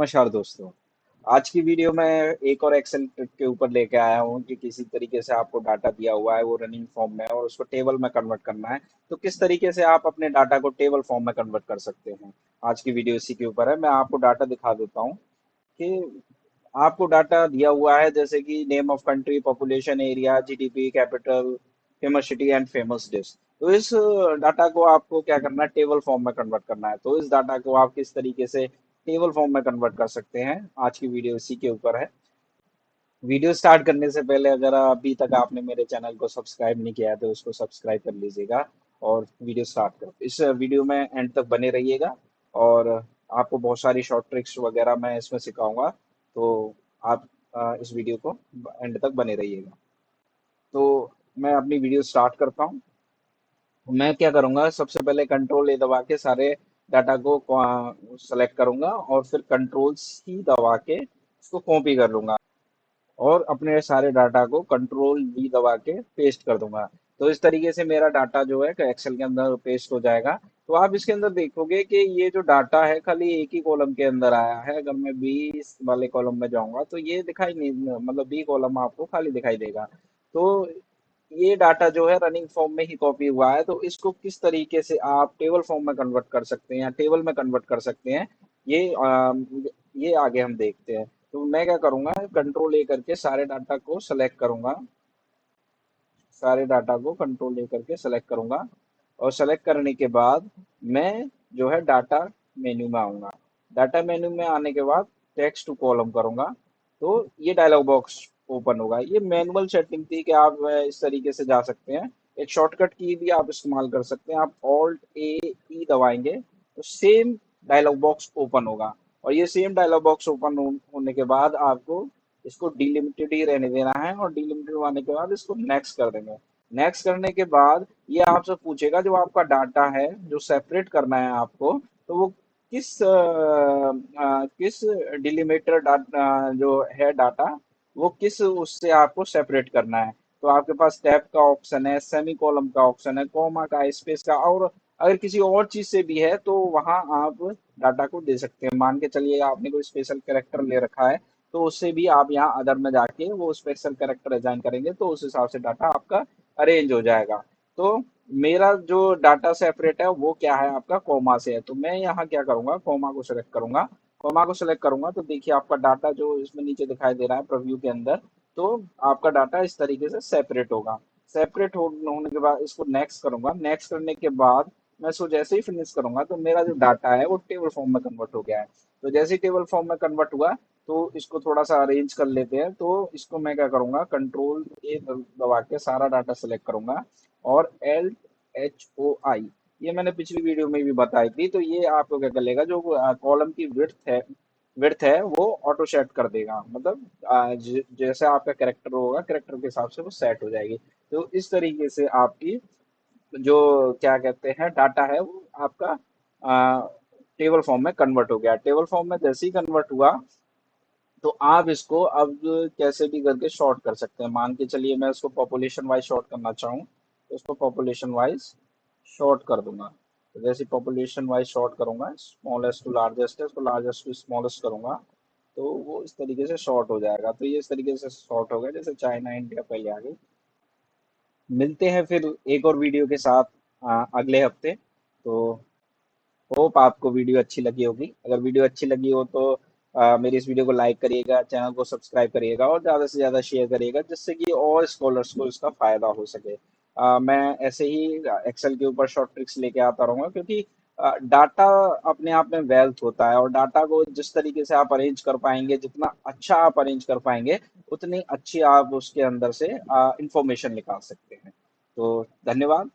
नमस्कार दोस्तों। आज की वीडियो में एक और एक्सेल ट्रिक के ऊपर लेके आया हूँ कि किसी तरीके से आपको डाटा दिया हुआ है वो रनिंग फॉर्म में और उसको टेबल में कन्वर्ट करना है। तो किस तरीके से आप अपने डाटा को टेबल फॉर्म में कन्वर्ट कर सकते हैं। आज की वीडियो इसी के ऊपर है। मैं आपको डाटा दिखा देता हूँ कि आपको डाटा दिया हुआ है जैसे कि name of country, population, area, GDP, capital, famous city and famous dish. तो इस डाटा को आपको क्या करना है, टेबल फॉर्म में कन्वर्ट करना है। तो इस डाटा को आप किस तरीके से टेबल फॉर्म में कन्वर्ट कर सकते हैं, आज की वीडियो इसी के ऊपर है। वीडियो स्टार्ट करने से पहले अगर अभी तक आपने मेरे चैनल को सब्सक्राइब नहीं किया है तो उसको सब्सक्राइब कर लीजिएगा और वीडियो स्टार्ट करो। इस वीडियो में एंड तक बने रहिएगा और आपको बहुत सारी शॉर्ट ट्रिक्स वगैरह मैं इसमें सिखाऊंगा। तो आप इस वीडियो को एंड तक बने रहिएगा। तो मैं अपनी वीडियो स्टार्ट करता हूँ। मैं क्या करूंगा, सबसे पहले कंट्रोल ए दबा के सारे डाटा को सेलेक्ट करूंगा और फिर कंट्रोल सी दबा के उसको कॉपी कर लूंगा और अपने सारे डाटा को कंट्रोल वी दबा के पेस्ट कर दूंगा। तो इस तरीके से मेरा डाटा जो है एक्सेल के अंदर पेस्ट हो जाएगा। तो आप इसके अंदर देखोगे कि ये जो डाटा है खाली एक ही कॉलम के अंदर आया है। अगर मैं बी वाले कॉलम में जाऊंगा तो ये दिखाई नहीं, मतलब बी कॉलम आपको खाली दिखाई देगा। तो ये डाटा जो है रनिंग फॉर्म में ही कॉपी हुआ है। तो इसको किस तरीके से आप टेबल फॉर्म में कन्वर्ट कर सकते हैं या टेबल में कन्वर्ट कर सकते हैं, ये आगे हम देखते हैं। तो मैं क्या करूंगा, कंट्रोल ए करके सारे डाटा को सेलेक्ट करूंगा। सारे डाटा को कंट्रोल ए करके सेलेक्ट करूंगा और सेलेक्ट करने के बाद मैं जो है डाटा मेन्यू में आऊंगा। डाटा मेन्यू में आने के बाद टेक्स्ट टू कॉलम करूंगा। तो ये डायलॉग बॉक्स ओपन होगा। ये मैनुअल सेटिंग थी कि आप इस तरीके से जा सकते हैं। एक शॉर्टकट की भी आप इस्तेमाल कर सकते हैं। आप ऑल्ट ए ई दबाएंगे तो सेम डायलॉग बॉक्स ओपन होगा और ये सेम डायलॉग बॉक्स ओपन होने के बाद आपको इसको डिलिमिटेड ही रहने देना है और डिलिमिटेड होने के बाद इसको नेक्स्ट कर देंगे। नेक्स्ट करने के बाद ये आपसे पूछेगा जो आपका डाटा है जो सेपरेट करना है आपको, तो वो किस डिलीमीटर डाटा जो है डाटा, वो किस उससे आपको सेपरेट करना है। तो आपके पास टैब का ऑप्शन है, सेमी कॉलम का ऑप्शन है, कॉमा का, स्पेस का, और अगर किसी और चीज से भी है तो वहां आप डाटा को दे सकते हैं। मान के चलिए आपने कोई स्पेशल कैरेक्टर ले रखा है तो उससे भी आप यहाँ अदर में जाके वो स्पेशल कैरेक्टर असाइन करेंगे तो उस हिसाब से डाटा आपका अरेंज हो जाएगा। तो मेरा जो डाटा सेपरेट है वो क्या है, आपका कॉमा से है। तो मैं यहाँ क्या करूंगा, कॉमा को सिलेक्ट करूंगा। कॉमा को सिलेक्ट करूंगा तो देखिए आपका डाटा जो इसमें नीचे दिखाई दे रहा है प्रीव्यू के अंदर, तो आपका डाटा इस तरीके से सेपरेट होगा। सेपरेट होने के बाद इसको नेक्स्ट करूंगा। नेक्स्ट करने के बाद मैं इसको जैसे ही फिनिश करूंगा तो मेरा जो डाटा है वो टेबल फॉर्म में कन्वर्ट हो गया है। तो जैसे ही टेबल फॉर्म में कन्वर्ट हुआ तो इसको थोड़ा सा अरेंज कर लेते हैं। तो इसको मैं क्या करूंगा, कंट्रोल ए दबा के सारा डाटा सेलेक्ट करूंगा और एल एच ओ आई, ये मैंने पिछली वीडियो में भी बताई थी। तो ये आपको क्या कर लेगा, जो कॉलम की विड्थ है वो ऑटो सेट कर देगा। मतलब जैसे आपका कैरेक्टर होगा कैरेक्टर के हिसाब से वो सेट हो जाएगी। तो इस तरीके से आपकी जो क्या कहते हैं डाटा है वो आपका टेबल फॉर्म में कन्वर्ट हो गया। टेबल फॉर्म में जैसे ही कन्वर्ट हुआ तो आप इसको अब कैसे भी करके शॉर्ट कर सकते हैं। मान के चलिए मैं इसको पॉपुलेशन वाइज शॉर्ट करना चाहूँ तो इसको पॉपुलेशन वाइज शॉर्ट कर दूंगा। तो जैसे पॉपुलेशन वाइज शॉर्ट करूंगा, स्मॉलेस्ट टू लार्जेस्ट है, इसको लार्जेस्ट टू स्मॉलेस्ट करूंगा तो वो इस तरीके से शॉर्ट हो जाएगा। तो ये इस तरीके से शॉर्ट हो गया, जैसे चाइना इंडिया पहले आ गई। मिलते हैं फिर एक और वीडियो के साथ अगले हफ्ते। तो होप आपको वीडियो अच्छी लगी होगी। अगर वीडियो अच्छी लगी हो तो मेरी इस वीडियो को लाइक करिएगा, चैनल को सब्सक्राइब करिएगा और ज़्यादा से ज़्यादा शेयर करिएगा जिससे कि और स्कॉलर्स को इसका फ़ायदा हो सके। मैं ऐसे ही एक्सेल के ऊपर शॉर्ट ट्रिक्स लेके आता रहूँगा, क्योंकि डाटा अपने आप में वेल्थ होता है और डाटा को जिस तरीके से आप अरेंज कर पाएंगे, जितना अच्छा आप अरेंज कर पाएंगे उतनी अच्छी आप उसके अंदर से इंफॉर्मेशन निकाल सकते हैं। तो धन्यवाद।